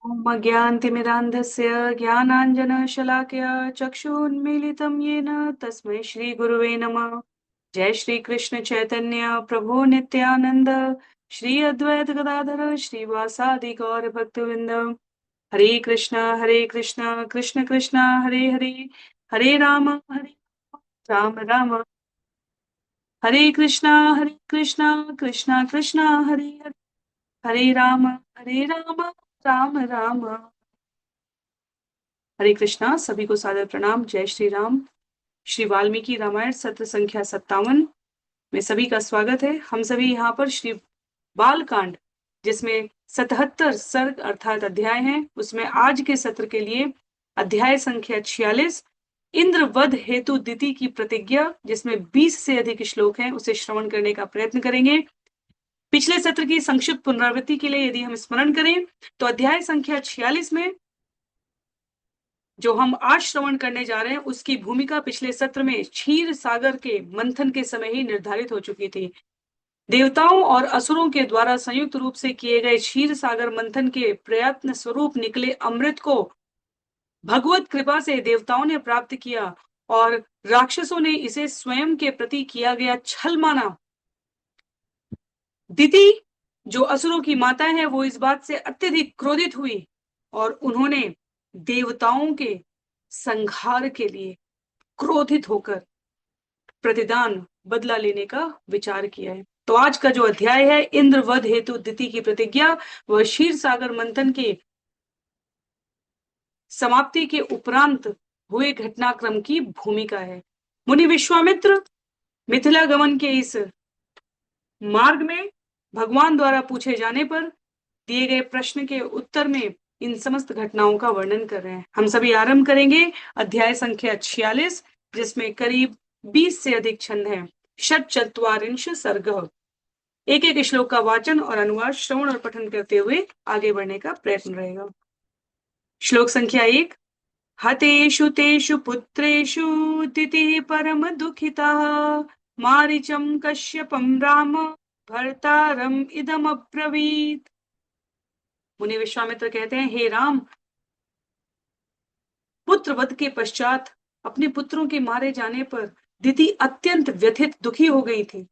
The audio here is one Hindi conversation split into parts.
ॐ अज्ञानतिमिरान्धस्य ज्ञानाञ्जनशलाकया चक्षुन्मीलितं येन तस्मै श्रीगुरुवे नमः। जय श्री कृष्ण चैतन्य प्रभु नित्यानंद श्री अद्वैत गदाधर श्रीवासादि गौर भक्तवृंद। हरे कृष्णा कृष्ण कृष्ण हरे हरे, हरे राम राम हरे कृष्णा कृष्ण कृष्ण हरे हरे, हरे राम राम राम। हरे कृष्णा, सभी को सादर प्रणाम। जय श्री राम। श्री वाल्मीकि रामायण सत्र संख्या 57 में सभी का स्वागत है। हम सभी यहाँ पर श्री बाल कांड, जिसमें 77 सर्ग अर्थात अध्याय हैं, उसमें आज के सत्र के लिए अध्याय संख्या 46 इंद्र वध हेतु दिति की प्रतिज्ञा, जिसमें 20 से अधिक श्लोक हैं, उसे श्रवण करने का प्रयत्न करेंगे। पिछले सत्र की संक्षिप्त पुनरावृत्ति के लिए यदि हम स्मरण करें तो अध्याय संख्या 46 में जो हम आज श्रवण करने जा रहे हैं उसकी भूमिका पिछले सत्र में क्षीर सागर के मंथन के समय ही निर्धारित हो चुकी थी। देवताओं और असुरों के द्वारा संयुक्त रूप से किए गए क्षीर सागर मंथन के प्रयत्न स्वरूप निकले अमृत को भगवत कृपा से देवताओं ने प्राप्त किया और राक्षसों ने इसे स्वयं के प्रति किया गया छल माना। दिति, जो असुरों की माता है, वो इस बात से अत्यधिक क्रोधित हुई और उन्होंने देवताओं के संहार के लिए क्रोधित होकर प्रतिदान बदला लेने का विचार किया है। तो आज का जो अध्याय है इंद्र वध हेतु दिति की प्रतिज्ञा, वह क्षीर सागर मंथन के समाप्ति के उपरांत हुए घटनाक्रम की भूमिका है। मुनि विश्वामित्र मिथिला गमन के इस मार्ग में भगवान द्वारा पूछे जाने पर दिए गए प्रश्न के उत्तर में इन समस्त घटनाओं का वर्णन कर रहे हैं। हम सभी आरंभ करेंगे अध्याय संख्या 46, जिसमें करीब 20 से अधिक छंद हैं। षट्चत्वारिंश सर्ग। एक एक श्लोक का वाचन और अनुवाद श्रवण और पठन करते हुए आगे बढ़ने का प्रयत्न रहेगा। श्लोक संख्या 1। हतेषु तेषु पुत्रेषु दितिः परम दुखिता मारीचम कश्यपम राम भर्तारम इदम अब्रवीत। मुनि विश्वामित्र कहते हैं, हे राम, पुत्र वध के पश्चात अपने पुत्रों के मारे जाने पर दिति अत्यंत व्यथित दुखी हो गई थी।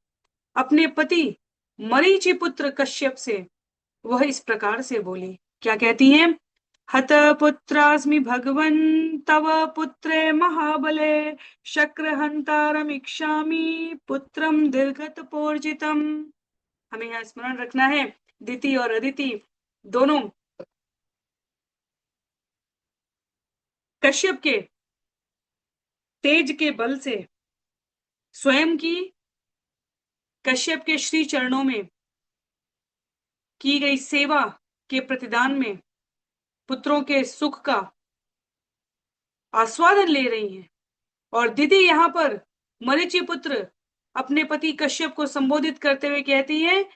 अपने पति मरीचि पुत्र कश्यप से वह इस प्रकार से बोली। क्या कहती हैं? हत पुत्रास्मि भगवन् तव पुत्रे महाबले शक्रहंतारमिक्षामि पुत्रम दीर्घत पोर्जितम। हमें यह स्मरण रखना है, दिति और अदिति दोनों कश्यप के तेज के बल से स्वयं की कश्यप के श्री चरणों में की गई सेवा के प्रतिदान में पुत्रों के सुख का आस्वादन ले रही हैं। और दीदी यहाँ पर मरीचि पुत्र अपने पति कश्यप को संबोधित करते हुए कहती है,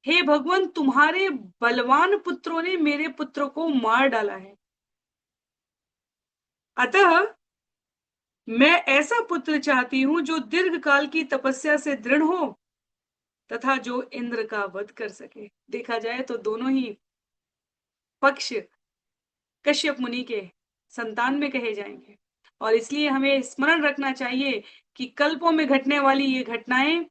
हे भगवान, तुम्हारे बलवान पुत्रों ने मेरे पुत्र को मार डाला है, अतः मैं ऐसा पुत्र चाहती हूं जो दीर्घ काल की तपस्या से दृढ़ हो तथा जो इंद्र का वध कर सके। देखा जाए तो दोनों ही पक्ष कश्यप मुनि के संतान में कहे जाएंगे और इसलिए हमें स्मरण रखना चाहिए कि कल्पों में घटने वाली ये घटनाएं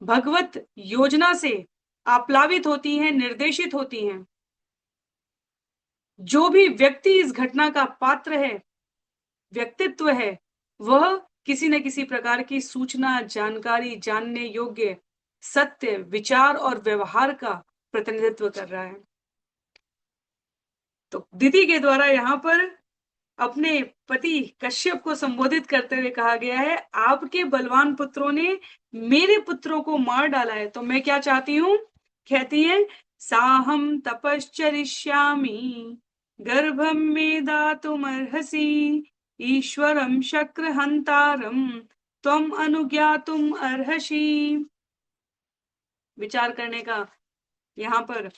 भगवत योजना से आप्लावित होती हैं, निर्देशित होती हैं। जो भी व्यक्ति इस घटना का पात्र है, व्यक्तित्व है, वह किसी न किसी प्रकार की सूचना, जानकारी, जानने योग्य सत्य, विचार और व्यवहार का प्रतिनिधित्व कर रहा है। तो दिति के द्वारा यहाँ पर अपने पति कश्यप को संबोधित करते हुए कहा गया है, आपके बलवान पुत्रों ने मेरे पुत्रों को मार डाला है, तो मैं क्या चाहती हूं? कहती है, साहम तपश्चरिष्यामि गर्भम में दातुमर्हसि ईश्वरम शक्र हंतारम त्वम अनुज्ञातुम अर्हसि। विचार करने का यहाँ पर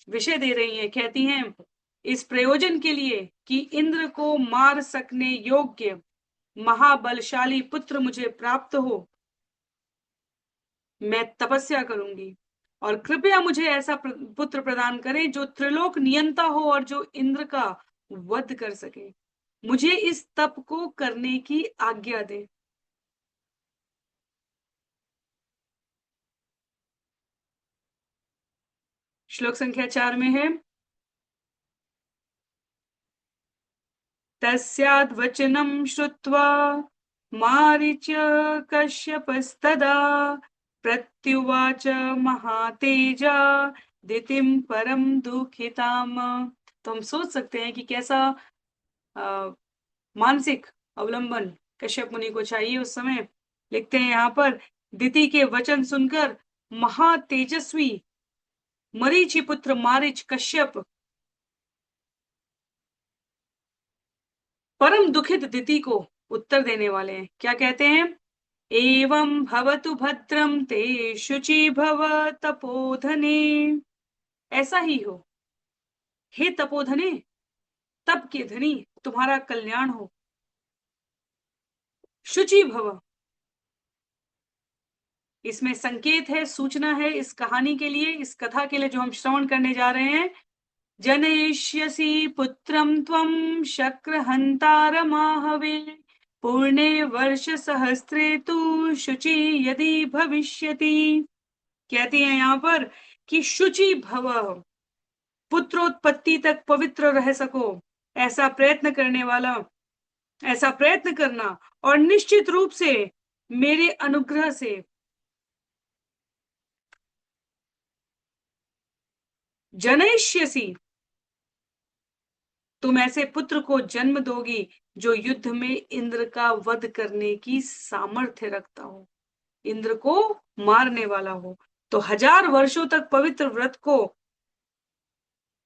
विषय दे रही है। कहती हैं, इस प्रयोजन के लिए कि इंद्र को मार सकने योग्य महाबलशाली पुत्र मुझे प्राप्त हो, मैं तपस्या करूंगी और कृपया मुझे ऐसा पुत्र प्रदान करें जो त्रिलोक नियंता हो और जो इंद्र का वध कर सके। मुझे इस तप को करने की आज्ञा दे। श्लोक संख्या 4 में है, तस्याद्वचनं श्रुत्वा मारीच कश्यपस्तदा प्रत्युवाच महातेजा दितिं परम दुःखिताम। तो हम सोच सकते हैं कि कैसा अ, मानसिक अवलंबन कश्यप मुनि को चाहिए उस समय। लिखते हैं यहाँ पर, दिति के वचन सुनकर महातेजस्वी मरीचि पुत्र मारीच कश्यप परम दुखित दिति को उत्तर देने वाले हैं। क्या कहते हैं? एवं भवतु भद्रम ते शुचि भव तपोधने। ऐसा ही हो हे तपोधने, तप के धनी, तुम्हारा कल्याण हो। शुचि भव, इसमें संकेत है, सूचना है इस कहानी के लिए, इस कथा के लिए जो हम श्रवण करने जा रहे हैं। जनयिष्यसि पुत्रं त्वं शक्रहन्तारमाहवे पूर्णे वर्ष सहस्त्रे तु शुचि यदि भविष्यति। कहती है यहाँ पर कि शुचि भव, पुत्रोत्पत्ति तक पवित्र रह सको, ऐसा प्रयत्न करने वाला, ऐसा प्रयत्न करना, और निश्चित रूप से मेरे अनुग्रह से जनयिष्यसि, तुम ऐसे पुत्र को जन्म दोगी जो युद्ध में इंद्र का वध करने की सामर्थ्य रखता हो, इंद्र को मारने वाला हो। तो 1000 वर्षों तक पवित्र व्रत को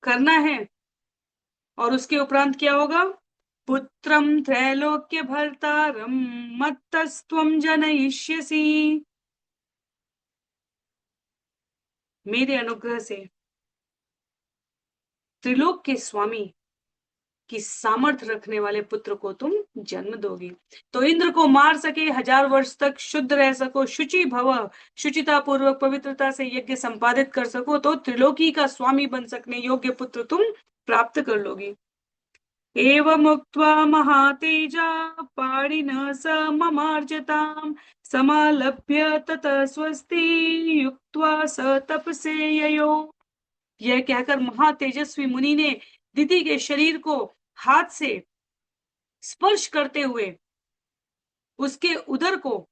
करना है, और उसके उपरांत क्या होगा? पुत्रम त्रैलोक्य भर्तारम मत्तस्त्वं जनयिष्यसि। मेरे अनुग्रह से त्रिलोक के स्वामी की सामर्थ्य रखने वाले पुत्र को तुम जन्म दोगी, तो इंद्र को मार सके, 1000 वर्ष तक शुद्ध रह सको, शुचि भव, शुचिता पूर्वक पवित्रता से यज्ञ संपादित कर सको, तो त्रिलोकी का स्वामी बन सकने योग्य पुत्र तुम प्राप्त कर लोगी। एवमुक्त्वा महातेजा पाणिनः स ममार्जताम् समालभ्य ततः स्वस्ति युक्त्वा स तपसे ययो। यह कहकर महातेजस्वी मुनि ने दिति के शरीर को हाथ से स्पर्श करते हुए उसके उदर को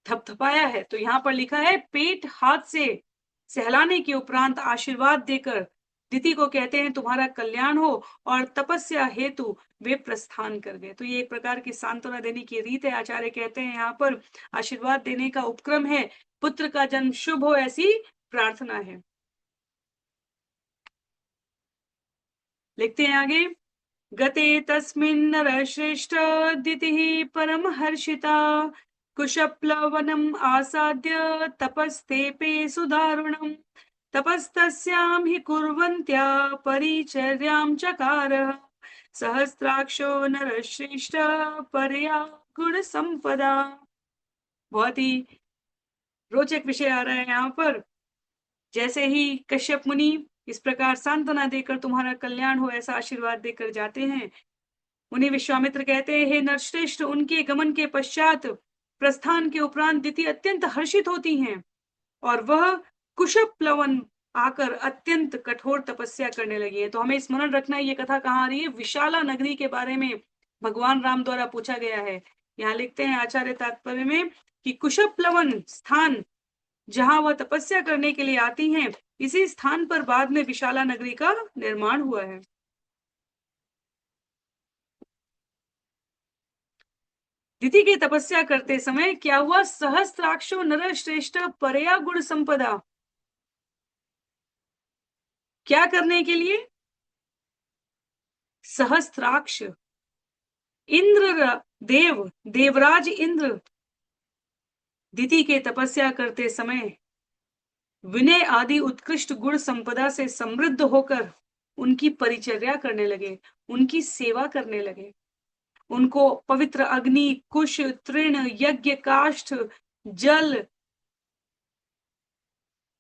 थपथपाया है। तो यहाँ पर लिखा है, पेट हाथ से सहलाने के उपरांत आशीर्वाद देकर दिति को कहते हैं तुम्हारा कल्याण हो, और तपस्या हेतु वे प्रस्थान कर गए। तो ये एक प्रकार की सांत्वना देने की रीत है। आचार्य कहते हैं यहाँ पर आशीर्वाद देने का उपक्रम है, पुत्र का जन्म शुभ हो ऐसी प्रार्थना है। लिखते हैं आगे, गते तस्मिन् नरश्रेष्ठ दितिः परमहर्षिता कुशप्लवनम् आसाद्य तपस्तेपे सुदारुणम् तपस्तस्यां हि कुर्वन्त्या परिचर्यां चकारः सहस्राक्षो नरश्रेष्ठ परया गुण संपदा। बहुत ही रोचक विषय आ रहा है यहाँ पर। जैसे ही कश्यप मुनि इस प्रकार सांत्वना देकर तुम्हारा कल्याण हो ऐसा आशीर्वाद देकर जाते हैं, उन्हें विश्वामित्र कहते हैं, हे नरश्रेष्ठ, उनके गमन के पश्चात प्रस्थान के उपरांत दिति अत्यंत हर्षित होती हैं, और वह कुशप प्लवन आकर अत्यंत कठोर तपस्या करने लगी है। तो हमें स्मरण रखना है, ये कथा कहाँ आ रही है? विशाला नगरी के बारे में भगवान राम द्वारा पूछा गया है। यहाँ लिखते हैं आचार्य तात्पर्य में कि कुशप प्लवन स्थान जहां वह तपस्या करने के लिए आती हैं, इसी स्थान पर बाद में विशाला नगरी का निर्माण हुआ है। दिति की तपस्या करते समय क्या हुआ? सहस्त्राक्षो नरश्रेष्ठ परया गुण संपदा। क्या करने के लिए? सहस्त्राक्ष इंद्र देव, देवराज इंद्र दिति के तपस्या करते समय विनय आदि उत्कृष्ट गुण संपदा से समृद्ध होकर उनकी परिचर्या करने लगे, उनकी सेवा करने लगे, उनको पवित्र अग्नि, कुश, तृण, यज्ञ, काष्ठ, जल,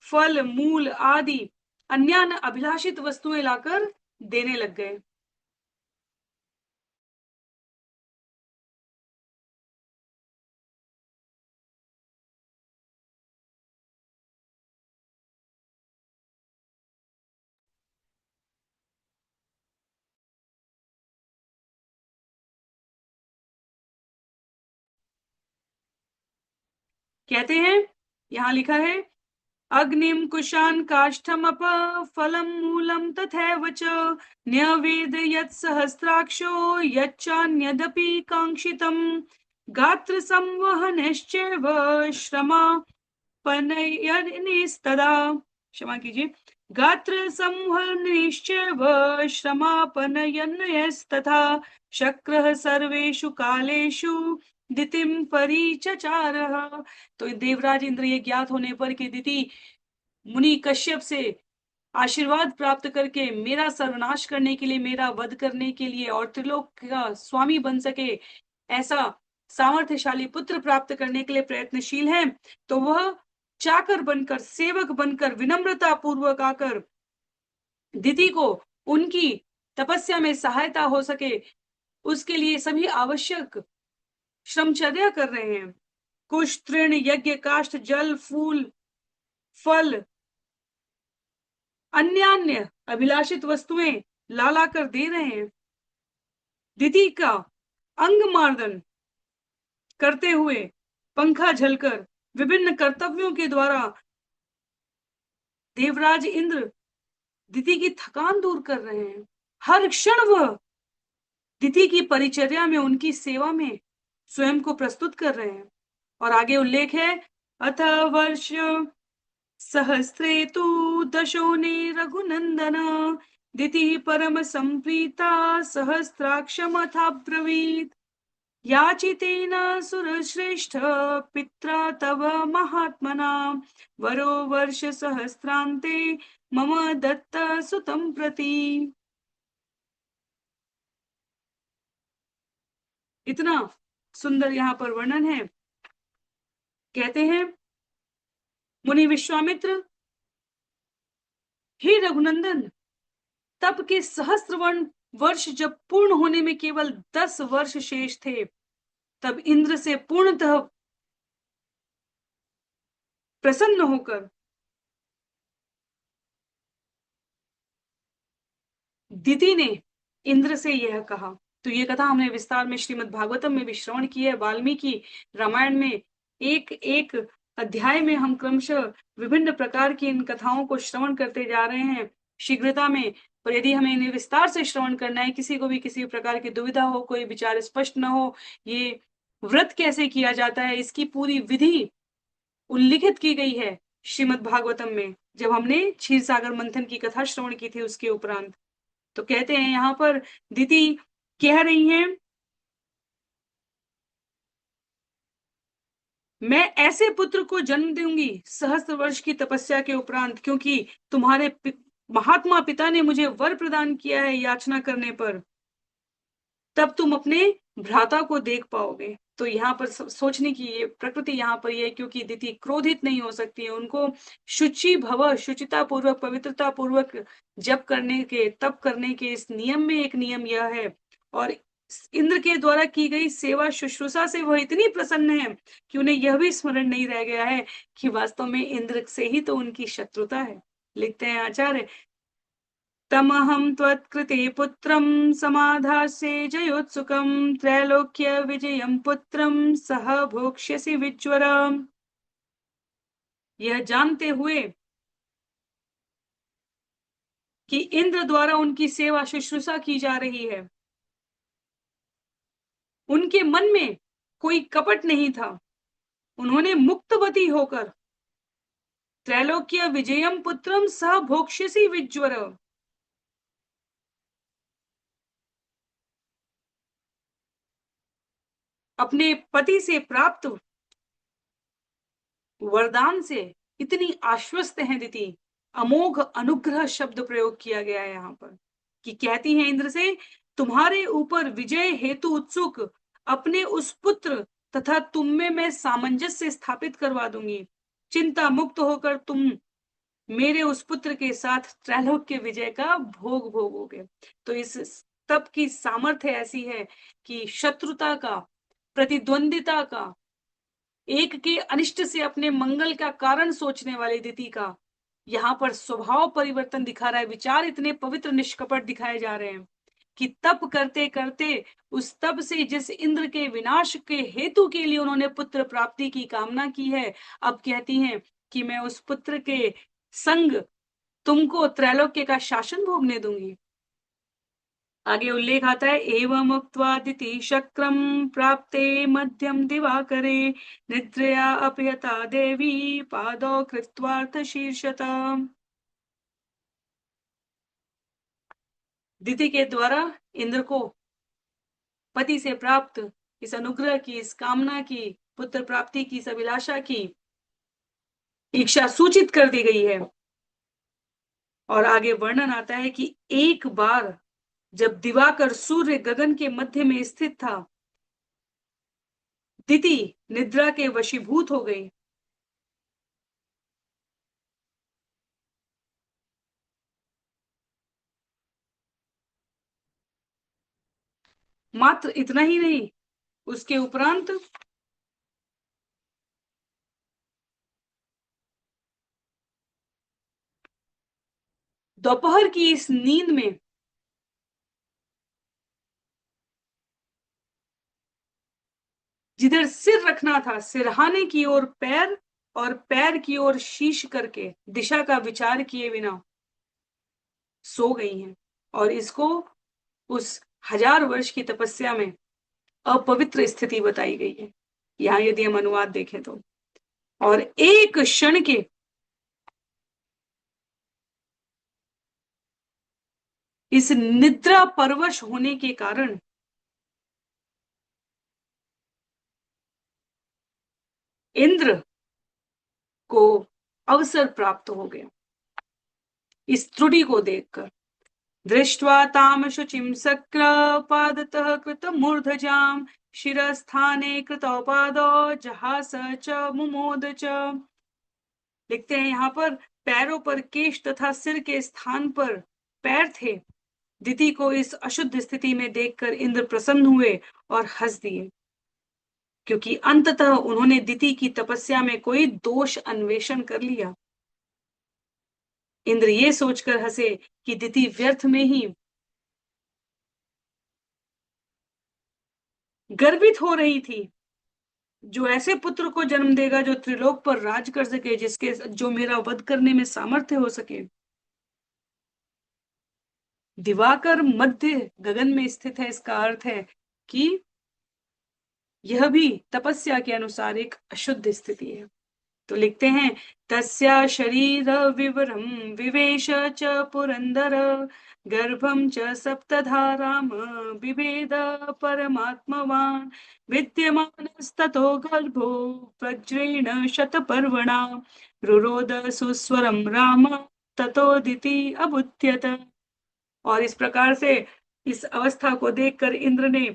फल, मूल आदि अन्य अभिलाषित वस्तुएं लाकर देने लग गए। कहते हैं, यहां लिखा है, अग्निम कुशान काष्ठम अप फलम मूलम तथैव च न्यवेद यत् सहस्राक्षो यच्चान्यदपि कांक्षितम गात्र संवहनश्चैव श्रमा पनयनिस्तदा, क्षमा कीजिए, गात्र संवहनश्चैव श्रमापनयनयस्तथा शक्रः सर्वेषु कालेषु दितिम परिचचारः। तो देवराज इंद्र ये ज्ञात होने पर कि दिति मुनि कश्यप से आशीर्वाद प्राप्त करके मेरा सर्वनाश करने के लिए, मेरा वध करने के लिए और त्रिलोक का स्वामी बन सके, ऐसा सामर्थ्यशाली पुत्र प्राप्त करने के लिए प्रयत्नशील है, तो वह चाकर बनकर, सेवक बनकर, विनम्रता पूर्वक आकर दिति को उनकी तपस्या में सहायता हो सके, उसके लिए सभी आवश्यक श्रमचर्या कर रहे हैं। कुश, तृण, यज्ञ, काष्ठ, जल, फूल, फल, अन्य अभिलाषित वस्तुएं ला ला कर दे रहे हैं। दिति का अंग मार्दन करते हुए, पंखा झलकर, विभिन्न कर्तव्यों के द्वारा देवराज इंद्र दिति की थकान दूर कर रहे हैं। हर क्षण वह दिति की परिचर्या में, उनकी सेवा में स्वयं को प्रस्तुत कर रहे हैं। और आगे उल्लेख है, अथ वर्ष सहस्रे तु दशोने रघुनंदन दिति परम संप्रीता सहस्राक्षमथाब्रवीत् याचितेन सुरश्रेष्ठ पित्रा तव महात्मना वरो वर्ष सहस्रांते मम दत्त सुतं प्रति। इतना सुंदर यहाँ पर वर्णन है। कहते हैं, मुनि विश्वामित्र, हे रघुनंदन, तप के सहस्त्र वर्ष जब पूर्ण होने में केवल 10 वर्ष शेष थे, तब इंद्र से पूर्णतः प्रसन्न होकर दिति ने इंद्र से यह कहा। तो ये कथा हमने विस्तार में श्रीमद् भागवतम में भी श्रवण की है। वाल्मीकि रामायण में एक एक अध्याय में हम क्रमशः विभिन्न प्रकार की इन कथाओं को श्रवण करते जा रहे हैं शीघ्रता में। पर यदि हमें इन्हें विस्तार से श्रवण करना है, किसी को भी किसी प्रकार की दुविधा हो, कोई विचार स्पष्ट न हो, ये व्रत कैसे किया जाता है, इसकी पूरी विधि उल्लिखित की गई है श्रीमद् भागवतम में, जब हमने क्षीर सागर मंथन की कथा श्रवण की थी उसके उपरांत। तो कहते हैं यहाँ पर दिति कह रही हैं, मैं ऐसे पुत्र को जन्म दूंगी सहस्त्र वर्ष की तपस्या के उपरांत, क्योंकि तुम्हारे महात्मा पिता ने मुझे वर प्रदान किया है याचना करने पर, तब तुम अपने भ्राता को देख पाओगे। तो यहाँ पर सोचने की ये प्रकृति यहाँ पर ये, क्योंकि दिति क्रोधित नहीं हो सकती है, उनको शुचि भव, शुचिता पूर्वक, पवित्रता पूर्वक जप करने के, तप करने के इस नियम में एक नियम यह है। और इंद्र के द्वारा की गई सेवा शुश्रूषा से वह इतनी प्रसन्न है कि उन्हें यह भी स्मरण नहीं रह गया है कि वास्तव में इंद्र से ही तो उनकी शत्रुता है। लिखते हैं आचार्य, तमहं त्वत्कृते पुत्रं समाधास्ये जयोत्सुकं त्रैलोक्य विजयं पुत्रं सह भोक्ष्यसि विज्वर। यह जानते हुए कि इंद्र द्वारा उनकी सेवा शुश्रूषा की जा रही है, उनके मन में कोई कपट नहीं था, उन्होंने मुक्तवती होकर त्रैलोक्य विजयम पुत्रम सह भोक्ष्यसि विज्वर, अपने पति से प्राप्त वरदान से इतनी आश्वस्त है दिति। अमोघ अनुग्रह शब्द प्रयोग किया गया है यहाँ पर, कि कहती है इंद्र से, तुम्हारे ऊपर विजय हेतु उत्सुक अपने उस पुत्र तथा तुम में मैं सामंजस्य स्थापित करवा दूंगी। चिंता मुक्त होकर तुम मेरे उस पुत्र के साथ त्रैलोक के विजय का भोग भोगोगे। तो इस तप की सामर्थ्य ऐसी है कि शत्रुता का, प्रतिद्वंदिता का, एक के अनिष्ट से अपने मंगल का कारण सोचने वाले दिति का यहाँ पर स्वभाव परिवर्तन दिखा रहा है। विचार इतने पवित्र निष्कपट दिखाए जा रहे हैं कि तप करते करते उस तप से जिस इंद्र के विनाश के हेतु के लिए उन्होंने पुत्र प्राप्ति की कामना की है, अब कहती हैं कि मैं उस पुत्र के संग तुमको त्रैलोक्य का शासन भोगने दूंगी। आगे उल्लेख आता है, एवं उक्त्वा दिति शक्रम प्राप्ते मध्यम दिवाकरे निद्रया अपयता देवी पादौ कृत्वार्थ शीर्षता। दिति के द्वारा इंद्र को पति से प्राप्त इस अनुग्रह की, इस कामना की, पुत्र प्राप्ति की, इस अभिलाषा की इच्छा सूचित कर दी गई है। और आगे वर्णन आता है कि एक बार जब दिवाकर सूर्य गगन के मध्य में स्थित था, दिति निद्रा के वशीभूत हो गई। मात्र इतना ही नहीं, उसके उपरांत दोपहर की इस नींद में जिधर सिर रखना था, सिरहाने की ओर पैर और पैर की ओर शीश करके दिशा का विचार किए बिना सो गई हैं। और इसको उस 1000 वर्ष की तपस्या में अपवित्र स्थिति बताई गई है, यहां यदि हम अनुवाद देखें तो। और एक क्षण के इस निद्रा परवश होने के कारण इंद्र को अवसर प्राप्त हो गया। इस त्रुटि को देखकर दृष्ट्वा ताम शुचिम शक्र पादतः कृत मूर्धजाम शिरस्थाने कृतोपादो जहास च मुमोद च। लिखते हैं यहाँ पर, पैरों पर केश तथा सिर के स्थान पर पैर थे। दिति को इस अशुद्ध स्थिति में देखकर इंद्र प्रसन्न हुए और हंस दिए, क्योंकि अंततः उन्होंने दिति की तपस्या में कोई दोष अन्वेषण कर लिया। इंद्र ये सोचकर हंसे कि दिति व्यर्थ में ही गर्वित हो रही थी, जो ऐसे पुत्र को जन्म देगा जो त्रिलोक पर राज कर सके, जिसके जो मेरा वध करने में सामर्थ्य हो सके। दिवाकर मध्य गगन में स्थित है, इसका अर्थ है कि यह भी तपस्या के अनुसार एक अशुद्ध स्थिति है। तो लिखते हैं, तस्या शरीर विवरम विवेश च पुरंदर गर्भम च सप्तधाराम बिभेद परमात्मवान विद्यमानस्ततो गर्भो वज्रेण शतपर्वणा रुरोद सुस्वरम राम ततो दिति अबुध्यत। और इस प्रकार से इस अवस्था को देखकर इंद्र ने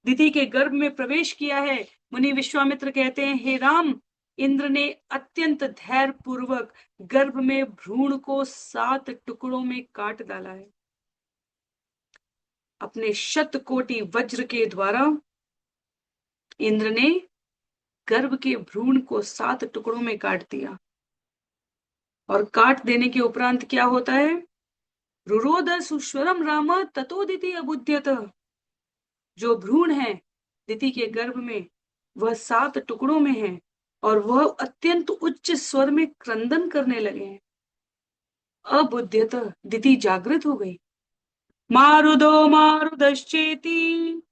दिति के गर्भ में प्रवेश किया है। मुनि विश्वामित्र कहते हैं, हे राम, इंद्र ने अत्यंत धैर्य पूर्वक गर्भ में भ्रूण को 7 टुकड़ों में काट डाला है। अपने 100 कोटि वज्र के द्वारा इंद्र ने गर्भ के भ्रूण को 7 टुकड़ों में काट दिया। और काट देने के उपरांत क्या होता है, रुरोद सुस्वरम राम ततोदिति अबुध्यत। जो भ्रूण है दिति के गर्भ में, वह 7 टुकड़ों में है और वह अत्यंत उच्च स्वर में क्रंदन करने लगे हैं। अबुध्यत, दिति जागृत हो गई। मारुदो मारुदश्चेति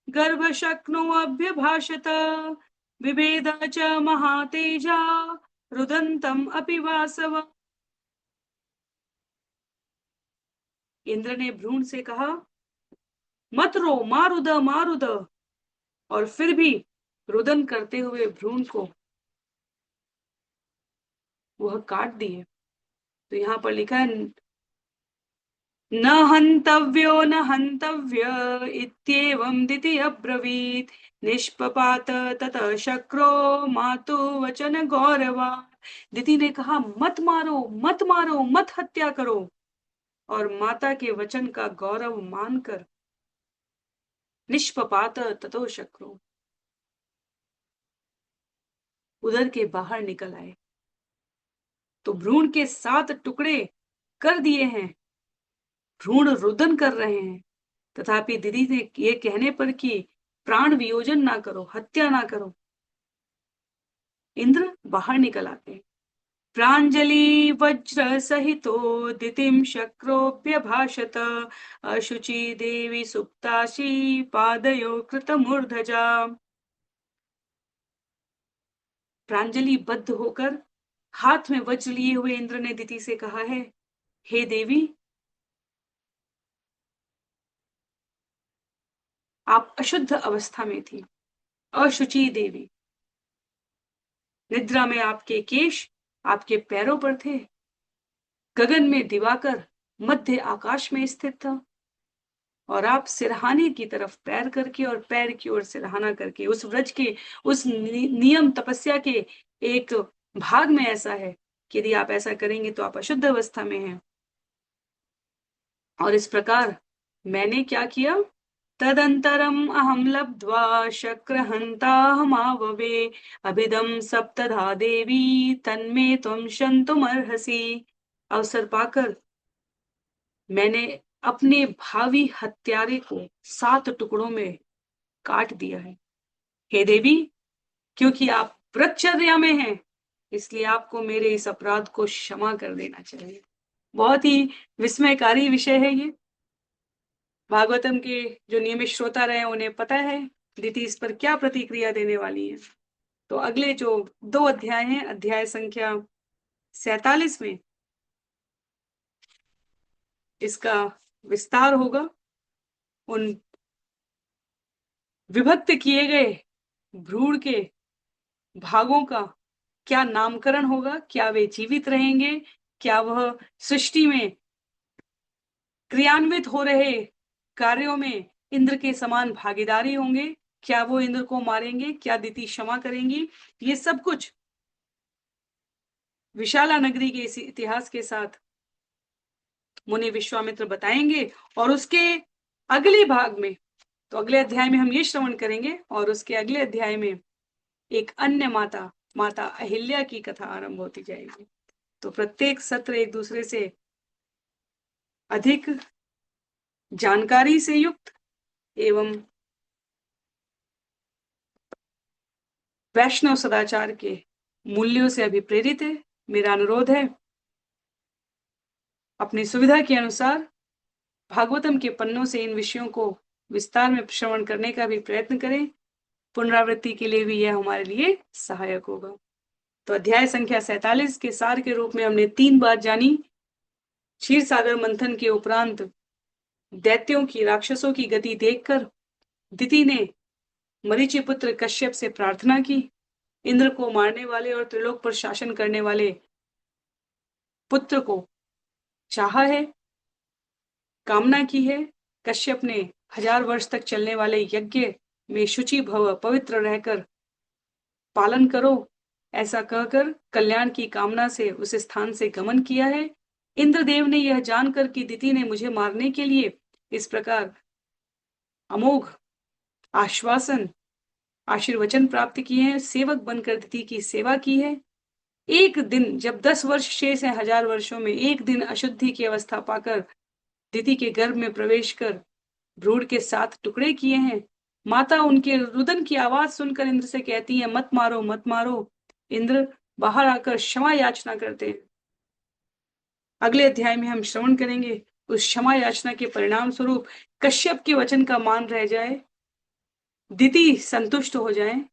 गर्भ शक्नो अभ्यभाषत विभेद च महातेजा रुदंतम अपि वासव। इंद्र ने भ्रूण से कहा, मत रो मारुद मारुद, और फिर भी रुदन करते हुए भ्रूण को वह काट दिए। तो यहां पर लिखा है, न हंतव्यो न हंतव्य इत्येवं दिति अब्रवीत निष्पपात ततः शक्रो मातु वचन गौरवा। दिति ने कहा, मत मारो, मत मारो, मत हत्या करो। और माता के वचन का गौरव मानकर निष्पापात ततो शक्रो, उदर के बाहर निकल आए। तो भ्रूण के 7 टुकड़े कर दिए हैं, भ्रूण रुदन कर रहे हैं, तथापि दीदी ने ये कहने पर कि प्राण वियोजन ना करो, हत्या ना करो, इंद्र बाहर निकल आते हैं। प्रांजलि वज्र सहितो दितिम शक्रोप्य भाषत, अशुचि देवी सुप्ताशी पादयो कृतमूर्धजा। प्रांजलि बद्ध होकर हाथ में वज्र लिए हुए इंद्र ने दिति से कहा है, हे देवी, आप अशुद्ध अवस्था में थी, अशुचि देवी। निद्रा में आपके केश आपके पैरों पर थे, गगन में दिवाकर मध्य आकाश में स्थित था, और आप सिरहाने की तरफ पैर करके और पैर की ओर सिरहाना करके, उस व्रज के उस नियम तपस्या के एक भाग में ऐसा है कि यदि आप ऐसा करेंगे तो आप अशुद्ध अवस्था में हैं। और इस प्रकार मैंने क्या किया, तदंतरम अहम लब्ध्वा शक्रहंताहमाववे, अभिदम सप्तधा देवी तन्मे त्वं शन्तुमर्हसि। अवसर पाकर मैंने अपने भावी हत्यारे को 7 टुकड़ों में काट दिया है। हे देवी, क्योंकि आप व्रतचर्या में हैं, इसलिए आपको मेरे इस अपराध को क्षमा कर देना चाहिए। बहुत ही विस्मयकारी विषय है ये। भागवतम के जो नियमित श्रोता रहे उन्हें पता है दिति इस पर क्या प्रतिक्रिया देने वाली है। तो अगले जो 2 अध्याय हैं, अध्याय संख्या 47 में इसका विस्तार होगा। उन विभक्त किए गए भ्रूण के भागों का क्या नामकरण होगा, क्या वे जीवित रहेंगे, क्या वह सृष्टि में क्रियान्वित हो रहे कार्यों में इंद्र के समान भागीदारी होंगे, क्या वो इंद्र को मारेंगे, क्या दिति क्षमा करेंगी, ये सब कुछ विशाला नगरी के इस इतिहास के साथ मुनि विश्वामित्र बताएंगे। और उसके अगले भाग में, तो अगले अध्याय में हम ये श्रवण करेंगे, और उसके अगले अध्याय में एक अन्य माता, माता अहिल्या की कथा आरंभ होती जाएगी। तो प्रत्येक सत्र एक दूसरे से अधिक जानकारी से युक्त एवं वैष्णव सदाचार के मूल्यों से अभिप्रेरित है। मेरा अनुरोध है, अपनी सुविधा के अनुसार भागवतम के पन्नों से इन विषयों को विस्तार में श्रवण करने का भी प्रयत्न करें। पुनरावृत्ति के लिए भी यह हमारे लिए सहायक होगा। तो अध्याय संख्या 47 के सार के रूप में हमने 3 बात जानी। क्षीर सागर मंथन के उपरांत दैत्यों की, राक्षसों की गति देखकर दिति ने मरीचि पुत्र कश्यप से प्रार्थना की। इंद्र को मारने वाले और त्रिलोक पर शासन करने वाले पुत्र को चाहा है, कामना की है। कश्यप ने 1000 वर्ष तक चलने वाले यज्ञ में शुचि भव, पवित्र रहकर पालन करो, ऐसा कहकर कल्याण की कामना से उस स्थान से गमन किया है। इंद्रदेव ने यह जानकर कि दिति ने मुझे मारने के लिए इस प्रकार अमोघ आश्वासन, आशीर्वचन प्राप्त किए हैं, सेवक बनकर दिति की सेवा की है। एक दिन, जब 10 वर्ष शेष है 1000 वर्षों में, एक दिन अशुद्धि की अवस्था पाकर दिति के गर्भ में प्रवेश कर भ्रूण के 7 टुकड़े किए हैं। माता उनके रुदन की आवाज सुनकर इंद्र से कहती है, मत मारो, मत मारो। इंद्र बाहर आकर क्षमा याचना करते हैं। अगले अध्याय में हम श्रवण करेंगे उस क्षमा याचना के परिणाम स्वरूप कश्यप के वचन का मान रह जाए, दिति संतुष्ट हो जाए,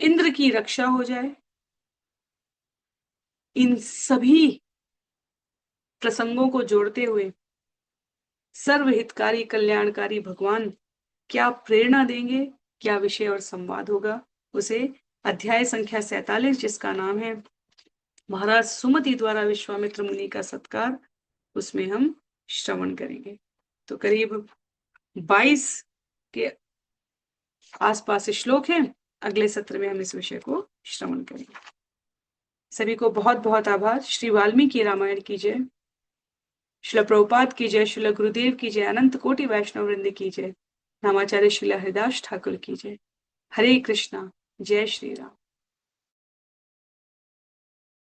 इंद्र की रक्षा हो जाए। इन सभी प्रसंगों को जोड़ते हुए सर्वहितकारी कल्याणकारी भगवान क्या प्रेरणा देंगे, क्या विषय और संवाद होगा, उसे अध्याय संख्या 47, जिसका नाम है महाराज सुमति द्वारा विश्वामित्र मुनि का सत्कार, उसमें हम श्रवण करेंगे। तो करीब 22 के आसपास श्लोक हैं। अगले सत्र में हम इस विषय को श्रवण करेंगे। सभी को बहुत बहुत आभार। श्री वाल्मीकि रामायण की जय। श्रील प्रभुपाद की जय। श्रील गुरुदेव की जय। अनंत कोटि वैष्णव वृंद की जय। नामाचार्य श्रील हरिदास ठाकुर की जय। हरे कृष्णा। जय श्री राम।